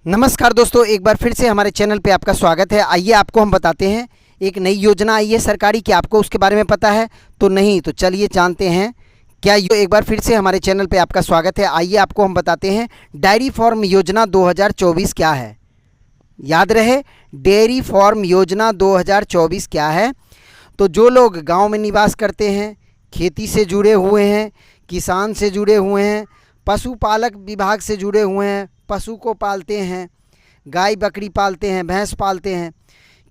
नमस्कार दोस्तों, एक बार फिर से हमारे चैनल पे आपका स्वागत है। आइए आपको हम बताते हैं एक नई योजना आई है सरकारी की। आपको उसके बारे में पता है तो नहीं? तो चलिए जानते हैं क्या यो एक बार फिर से हमारे चैनल पे आपका स्वागत है। आइए आपको हम बताते हैं डेयरी फार्म योजना 2024 क्या है। याद रहे, डेयरी फार्म योजना 2024 क्या है। तो जो लोग गाँव में निवास करते हैं, खेती से जुड़े हुए हैं, किसान से जुड़े हुए हैं, पशुपालक विभाग से जुड़े हुए हैं, पशु को पालते हैं, गाय बकरी पालते हैं, भैंस पालते हैं,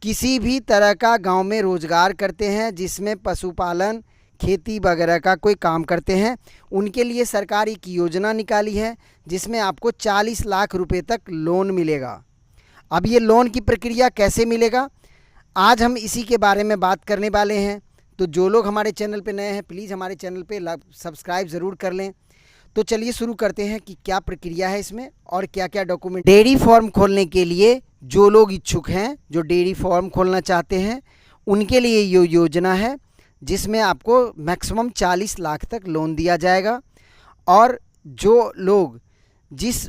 किसी भी तरह का गांव में रोज़गार करते हैं जिसमें पशुपालन खेती वगैरह का कोई काम करते हैं, उनके लिए सरकार एक योजना निकाली है जिसमें आपको 40 लाख रुपए तक लोन मिलेगा। अब ये लोन की प्रक्रिया कैसे मिलेगा, आज हम इसी के बारे में बात करने वाले हैं। तो जो लोग हमारे चैनल पे नए हैं प्लीज़ हमारे चैनल पे सब्सक्राइब ज़रूर कर लें। तो चलिए शुरू करते हैं कि क्या प्रक्रिया है इसमें और क्या क्या डॉक्यूमेंट। डेयरी फार्म खोलने के लिए जो लोग इच्छुक हैं, जो डेयरी फार्म खोलना चाहते हैं, उनके लिए ये योजना है जिसमें आपको मैक्सिमम 40 लाख तक लोन दिया जाएगा। और जो लोग जिस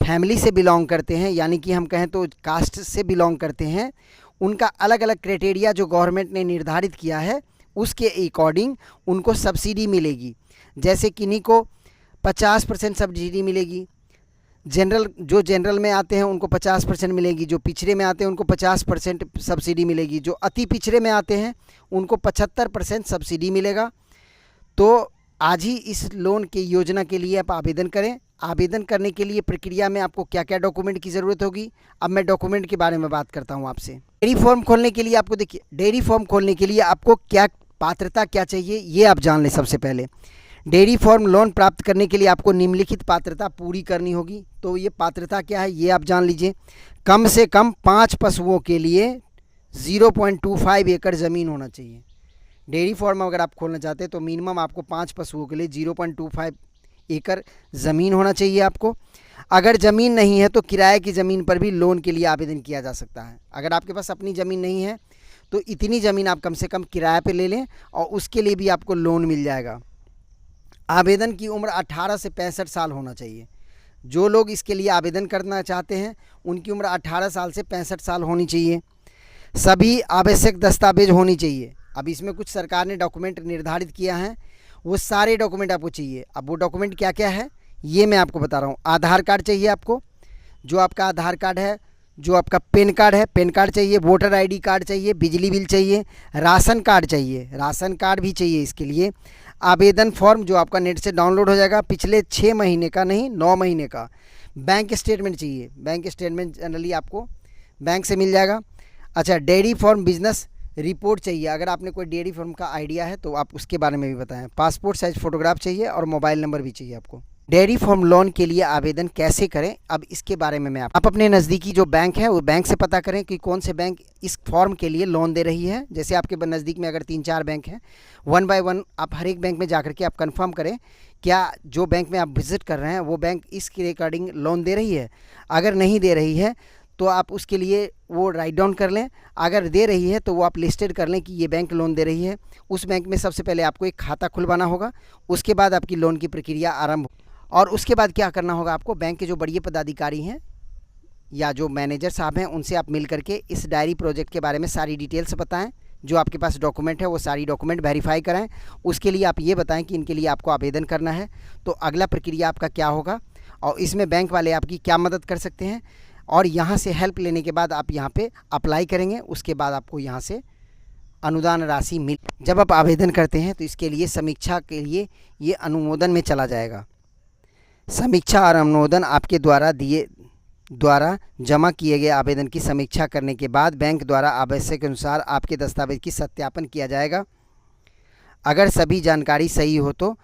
फैमिली से बिलोंग करते हैं, यानी कि हम कहें तो कास्ट से बिलोंग करते हैं, उनका अलग अलग क्राइटेरिया जो गवर्नमेंट ने निर्धारित किया है उसके अकॉर्डिंग उनको सब्सिडी मिलेगी। जैसे किन्हीं को 50% सब्सिडी मिलेगी, जनरल में आते हैं उनको 50% मिलेगी, जो पिछड़े में आते हैं उनको 50% सब्सिडी मिलेगी, जो अति पिछड़े में आते हैं उनको 75% सब्सिडी मिलेगा। तो आज ही इस लोन की योजना के लिए आप आवेदन करें। आवेदन करने के लिए प्रक्रिया में आपको क्या क्या डॉक्यूमेंट की ज़रूरत होगी, अब मैं डॉक्यूमेंट के बारे में बात करता हूँ आपसे। डेयरी फार्म खोलने के लिए आपको देखिए, डेयरी फार्म खोलने के लिए आपको क्या पात्रता क्या चाहिए ये आप जान लें। सबसे पहले डेयरी फार्म लोन प्राप्त करने के लिए आपको निम्नलिखित पात्रता पूरी करनी होगी। तो ये पात्रता क्या है ये आप जान लीजिए। कम से कम 5 पशुओं के लिए 0.25 एकड़ ज़मीन होना चाहिए। डेयरी फार्म अगर आप खोलना चाहते हैं तो मिनिमम आपको 5 पशुओं के लिए 0.25 एकड़ ज़मीन होना चाहिए आपको। अगर ज़मीन नहीं है तो किराए की ज़मीन पर भी लोन के लिए आवेदन किया जा सकता है। अगर आपके पास अपनी ज़मीन नहीं है तो इतनी ज़मीन आप कम से कम किराए पे ले लें और उसके लिए भी आपको लोन मिल जाएगा। आवेदन की उम्र 18 से 65 साल होना चाहिए। जो लोग इसके लिए आवेदन करना चाहते हैं उनकी उम्र 18 साल से 65 साल होनी चाहिए। सभी आवश्यक दस्तावेज होनी चाहिए। अब इसमें कुछ सरकार ने डॉक्यूमेंट निर्धारित किया है, वो सारे डॉक्यूमेंट आपको चाहिए। अब वो डॉक्यूमेंट क्या क्या है ये मैं आपको बता रहा हूँ। आधार कार्ड चाहिए आपको, जो आपका आधार कार्ड है, जो आपका पैन कार्ड है, पैन कार्ड चाहिए, वोटर आईडी कार्ड चाहिए, बिजली बिल चाहिए, राशन कार्ड चाहिए, राशन कार्ड भी चाहिए इसके लिए। आवेदन फॉर्म जो आपका नेट से डाउनलोड हो जाएगा, पिछले 6 महीने का नहीं 9 महीने का बैंक स्टेटमेंट चाहिए। बैंक स्टेटमेंट जनरली आपको बैंक से मिल जाएगा। अच्छा, डेयरी फार्म बिजनेस रिपोर्ट चाहिए। अगर आपने कोई डेयरी फार्म का आइडिया है तो आप उसके बारे में भी बताएं। पासपोर्ट साइज फ़ोटोग्राफ चाहिए और मोबाइल नंबर भी चाहिए आपको। डेयरी फार्म लोन के लिए आवेदन कैसे करें, अब इसके बारे में मैं आप अपने नज़दीकी जो बैंक है वो बैंक से पता करें कि कौन से बैंक इस फॉर्म के लिए लोन दे रही है। जैसे आपके नज़दीक में अगर 3-4 बैंक हैं, 1 बाय 1 आप हर एक बैंक में जाकर के आप कंफर्म करें क्या जो बैंक में आप विज़िट कर रहे हैं वो बैंक इसके रिगार्डिंग लोन दे रही है। अगर नहीं दे रही है तो आप उसके लिए वो राइट डाउन कर लें। अगर दे रही है तो वो आप लिस्टेड कर लें कि ये बैंक लोन दे रही है। उस बैंक में सबसे पहले आपको एक खाता खुलवाना होगा, उसके बाद आपकी लोन की प्रक्रिया आरंभ। और उसके बाद क्या करना होगा आपको, बैंक के जो बड़े पदाधिकारी हैं या जो मैनेजर साहब हैं उनसे आप मिल करके इस डायरी प्रोजेक्ट के बारे में सारी डिटेल्स बताएं। जो आपके पास डॉक्यूमेंट है वो सारी डॉक्यूमेंट वेरीफाई कराएं। उसके लिए आप ये बताएं कि इनके लिए आपको आवेदन करना है, तो अगला प्रक्रिया आपका क्या होगा और इसमें बैंक वाले आपकी क्या मदद कर सकते हैं। और यहाँ से हेल्प लेने के बाद आप यहाँ पे अप्लाई करेंगे, उसके बाद आपको यहाँ से अनुदान राशि मिल। जब आप आवेदन करते हैं तो इसके लिए समीक्षा के लिए ये अनुमोदन में चला जाएगा। समीक्षा और अनुमोदन आपके द्वारा जमा किए गए आवेदन की समीक्षा करने के बाद बैंक द्वारा आवश्यक अनुसार आपके दस्तावेज की सत्यापन किया जाएगा। अगर सभी जानकारी सही हो तो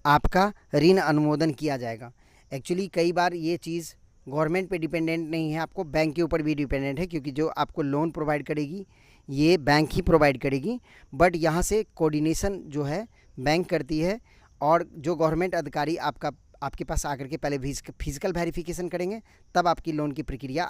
आपका ऋण अनुमोदन किया जाएगा। एक्चुअली कई बार ये चीज़ गवर्नमेंट पे डिपेंडेंट नहीं है, आपको बैंक के ऊपर भी डिपेंडेंट है, क्योंकि जो आपको लोन प्रोवाइड करेगी ये बैंक ही प्रोवाइड करेगी। बट यहाँ से कोऑर्डिनेशन जो है बैंक करती है और जो गवर्नमेंट अधिकारी आपके पास आकर के पहले फिजिकल वेरिफिकेशन करेंगे, तब आपकी लोन की प्रक्रिया